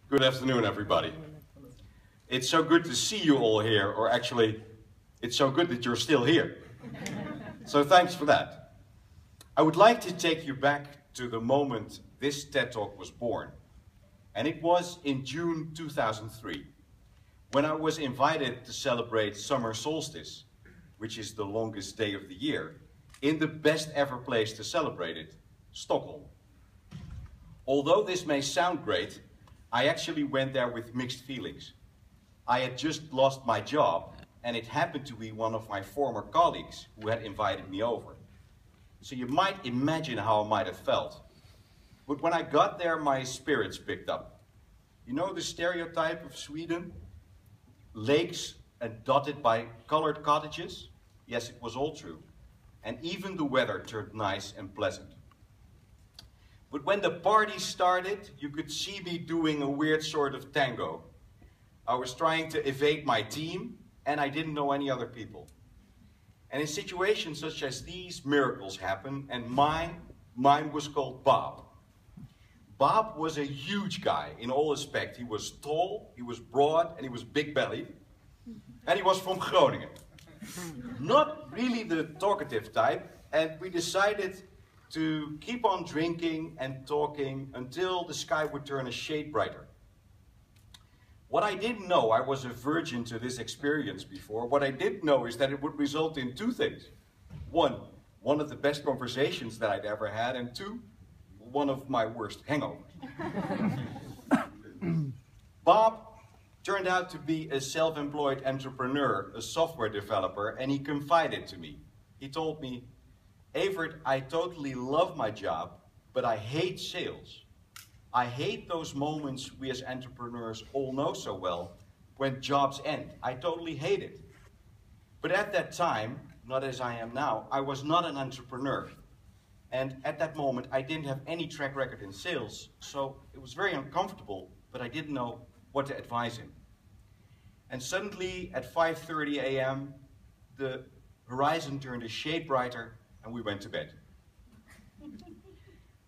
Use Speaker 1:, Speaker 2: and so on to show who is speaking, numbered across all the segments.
Speaker 1: Good afternoon, everybody. It's so good to see you all here, or actually, it's so good that you're still here. So thanks for that. I would like to take you back to the moment this TED Talk was born. And it was in June 2003, when I was invited to celebrate summer solstice, which is the longest day of the year, in the best ever place to celebrate it, Stockholm. Although this may sound great, I actually went there with mixed feelings. I had just lost my job, and it happened to be one of my former colleagues who had invited me over. So you might imagine how I might have felt. But when I got there, my spirits picked up. You know the stereotype of Sweden? Lakes and dotted by colored cottages? Yes, it was all true. And even the weather turned nice and pleasant. But when the party started, you could see me doing a weird sort of tango. I was trying to evade my team, and I didn't know any other people. And in situations such as these, miracles happen, and mine was called Bob. Bob was a huge guy in all respects. He was tall, he was broad, and he was big-bellied. And he was from Groningen. Not really the talkative type, and we decided to keep on drinking and talking until the sky would turn a shade brighter. What I didn't know, I was a virgin to this experience before, what I did know is that it would result in two things. One of the best conversations that I'd ever had, and two, one of my worst hangovers. Bob turned out to be a self-employed entrepreneur, a software developer, and he confided to me. He told me, Evert, I totally love my job, but I hate sales. I hate those moments we as entrepreneurs all know so well, when jobs end. I totally hate it. But at that time, not as I am now, I was not an entrepreneur. And at that moment, I didn't have any track record in sales, so it was very uncomfortable, but I didn't know what to advise him. And suddenly, at 5:30 a.m., the horizon turned a shade brighter, and we went to bed.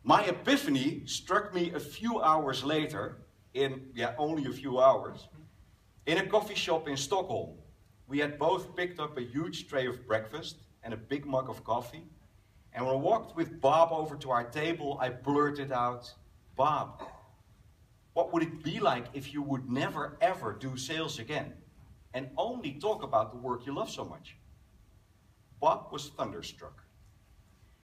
Speaker 1: My epiphany struck me a few hours later, only a few hours, in a coffee shop in Stockholm. We had both picked up a huge tray of breakfast and a big mug of coffee, and when I walked with Bob over to our table, I blurted out, Bob, what would it be like if you would never ever do sales again, and only talk about the work you love so much? Bob was thunderstruck.